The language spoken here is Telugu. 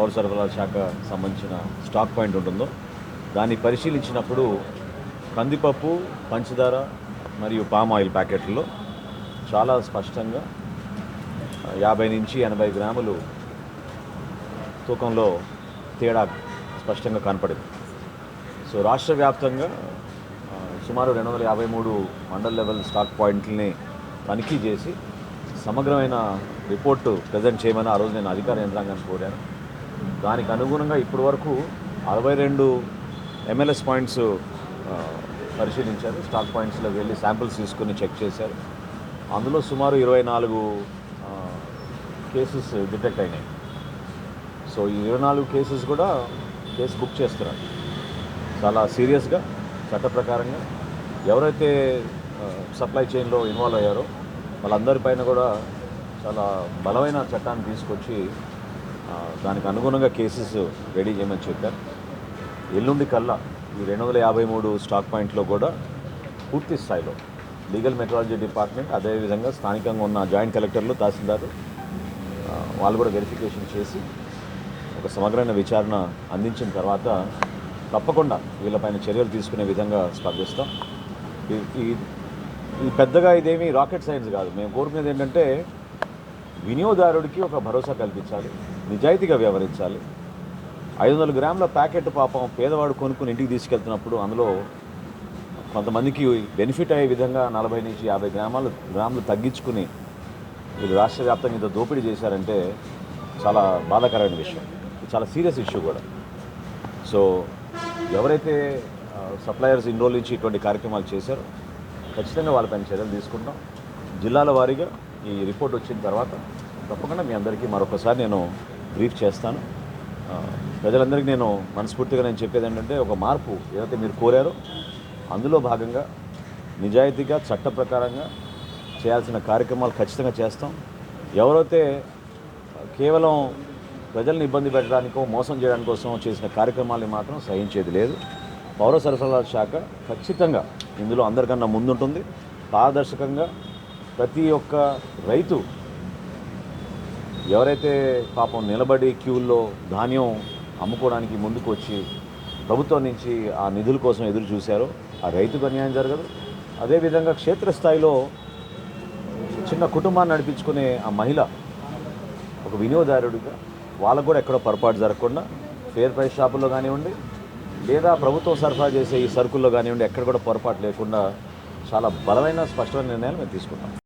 పౌర సరఫరాల శాఖ సంబంధించిన స్టాక్ పాయింట్ ఉంటుందో దాన్ని పరిశీలించినప్పుడు కందిపప్పు, పంచదార మరియు పామ్ ఆయిల్ ప్యాకెట్లలో చాలా స్పష్టంగా 50 నుంచి 80 గ్రాములు తూకంలో తేడా స్పష్టంగా కనపడింది. సో రాష్ట్ర వ్యాప్తంగా సుమారు 253 మండల్ లెవెల్ స్టాక్ పాయింట్లని తనిఖీ చేసి సమగ్రమైన రిపోర్టు ప్రజెంట్ చేయమని ఆ రోజు నేను అధికార యంత్రాంగాన్ని కోరాను. దానికి అనుగుణంగా ఇప్పటి వరకు 62 MLS పాయింట్స్ పరిశీలించారు. స్టాక్ పాయింట్స్లోకి వెళ్ళి శాంపిల్స్ తీసుకుని చెక్ చేశారు. అందులో సుమారు 24 కేసెస్ డిటెక్ట్ అయినాయి. సో ఈ 24 కేసెస్ కూడా కేసు బుక్ చేస్తున్నారు. చాలా సీరియస్గా చట్ట ప్రకారంగా ఎవరైతే సప్లై చైన్లో ఇన్వాల్వ్ అయ్యారో వాళ్ళందరిపైన కూడా చాలా బలమైన చట్టాన్ని తీసుకొచ్చి దానికి అనుగుణంగా కేసెస్ రెడీ చేయమని చెప్పారు. ఎల్లుండి కల్లా ఈ 253 స్టాక్ పాయింట్లో కూడా పూర్తి స్థాయిలో లీగల్ మెట్రాలజీ డిపార్ట్మెంట్, అదేవిధంగా స్థానికంగా ఉన్న జాయింట్ కలెక్టర్లు, తహసీల్దారు వాళ్ళు కూడా వెరిఫికేషన్ చేసి ఒక సమగ్రమైన విచారణ అందించిన తర్వాత తప్పకుండా వీళ్ళపైన చర్యలు తీసుకునే విధంగా స్పందిస్తాం. ఈ పెద్దగా ఇదేమీ రాకెట్ సైన్స్ కాదు. మేము కోరుకునేది ఏంటంటే వినియోగదారుడికి ఒక భరోసా కల్పించాలి, నిజాయితీగా వ్యవహరించాలి. 500 గ్రాముల ప్యాకెట్ పాపం పేదవాడు కొనుక్కుని ఇంటికి తీసుకెళ్తున్నప్పుడు అందులో కొంతమందికి బెనిఫిట్ అయ్యే విధంగా 40 నుంచి 50 గ్రాములు తగ్గించుకుని వీళ్ళు రాష్ట్ర వ్యాప్తంగా ఇంత దోపిడీ చేశారంటే చాలా బాధాకరమైన విషయం. చాలా సీరియస్ ఇష్యూ కూడా. సో ఎవరైతే సప్లయర్స్ ఇన్ని రోజుల నుంచి ఇటువంటి కార్యక్రమాలు చేశారో ఖచ్చితంగా వాళ్ళపైన చర్యలు తీసుకుంటాం. జిల్లాల వారీగా ఈ రిపోర్ట్ వచ్చిన తర్వాత తప్పకుండా మీ అందరికీ మరొకసారి నేను బ్రీఫ్ చేస్తాను. ప్రజలందరికీ నేను మనస్ఫూర్తిగా చెప్పేది ఏంటంటే ఒక మార్పు ఏదైతే మీరు కోరారో అందులో భాగంగా నిజాయితీగా చట్ట ప్రకారంగా చేయాల్సిన కార్యక్రమాలు ఖచ్చితంగా చేస్తాం. ఎవరైతే కేవలం ప్రజల్ని ఇబ్బంది పెట్టడానికో మోసం చేయడానికి కోసం చేసిన కార్యక్రమాలని మాత్రం సహించేది లేదు. పౌర సరఫరాల శాఖ ఖచ్చితంగా ఇందులో అందరికన్నా ముందుంటుంది. పారదర్శకంగా ప్రతి ఒక్క రైతు ఎవరైతే పాపం నిలబడి క్యూల్లో ధాన్యం అమ్ముకోవడానికి ముందుకు వచ్చి ప్రభుత్వం నుంచి ఆ నిధుల కోసం ఎదురు చూశారో ఆ రైతుకు అన్యాయం జరగదు. అదేవిధంగా క్షేత్రస్థాయిలో చిన్న కుటుంబాన్ని నడిపించుకునే ఆ మహిళ ఒక వినియోగదారుడిగా వాళ్ళకు కూడా ఎక్కడో పొరపాటు జరగకుండా ఫేర్ ప్రైస్ షాపుల్లో కానివ్వండి లేదా ప్రభుత్వం సరఫరా చేసే ఈ సరుకుల్లో కానివ్వండి ఎక్కడ కూడా పొరపాటు లేకుండా చాలా బలమైన స్పష్టమైన నిర్ణయాలు మేము తీసుకుంటాం.